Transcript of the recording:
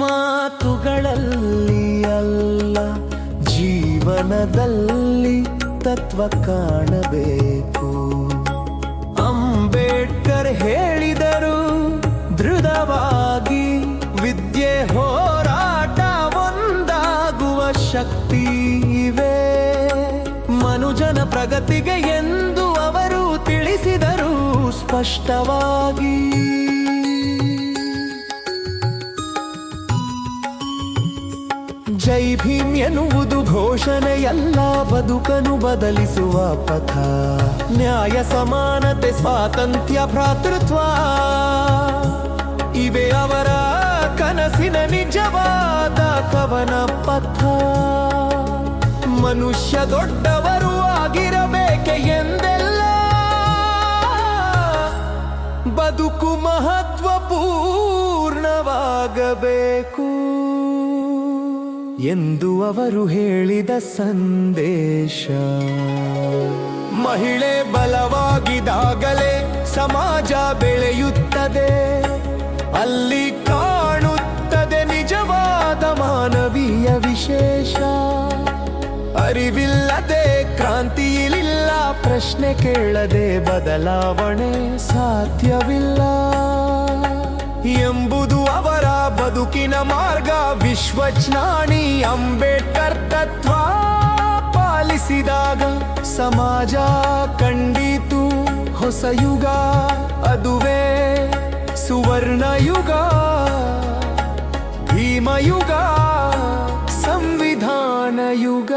ಮಾತುಗಳಲ್ಲಿ ಅಲ್ಲ, ಜೀವನದಲ್ಲಿ ತತ್ವ ಕಾಣಬೇಕು. ಅಂಬೇಡ್ಕರ್ ಹೇಳಿದರು ದೃಢವಾಗಿ, ವಿದ್ಯೆ ಹೋರಾಟ ಒಂದಾಗುವ ಶಕ್ತಿ ಇವೆ. ಮನುಜನ ಪ್ರಗತಿಗೆ ಎಂದು ಅವರು ತಿಳಿಸಿದರು ಸ್ಪಷ್ಟವಾಗಿ. ಜೈ ಭೀಮ್ ಎನ್ನುವುದು ಘೋಷಣೆಯಲ್ಲ, ಬದುಕನ್ನು ಬದಲಿಸುವ ಪಥ. ನ್ಯಾಯ, ಸಮಾನತೆ, ಸ್ವಾತಂತ್ರ್ಯ, ಭ್ರಾತೃತ್ವ ಇವೆ ಅವರ ಕನಸಿನ ನಿಜವಾದ ಕವನ ಪಥ. ಮನುಷ್ಯ ದೊಡ್ಡವರು ಆಗಿರಬೇಕೆ ಎಂದೆಲ್ಲ, ಬದುಕು ಮಹತ್ವಪೂರ್ಣವಾಗಬೇಕು ಎಂದು ಅವರು ಹೇಳಿದ ಸಂದೇಶ. ಮಹಿಳೆ ಬಲವಾಗಿದ್ದಾಗಲೇ ಸಮಾಜ ಬೆಳೆಯುತ್ತದೆ, ಅಲ್ಲಿ ಕಾಣುತ್ತದೆ ನಿಜವಾದ ಮಾನವೀಯ ವಿಶೇಷ. ಅರಿವಿಲ್ಲದೆ ಕ್ರಾಂತಿಯಿಲ್ಲ, ಪ್ರಶ್ನೆ ಕೇಳದೆ ಬದಲಾವಣೆ ಸಾಧ್ಯವಿಲ್ಲ ಎಂಬುದು ಅವರ ಬದುಕಿನ ಮಾರ್ಗ. ವಿಶ್ವಜ್ಞಾನಿ ಅಂಬೇಡ್ಕರ್ ತತ್ವ ಪಾಲಿಸಿದಾಗ ಸಮಾಜ ಕಂಡಿತು ಹೊಸ ಯುಗ, ಅದುವೇ ಸುವರ್ಣ ಯುಗ, ಭೀಮಯುಗ, ಸಂವಿಧಾನ ಯುಗ.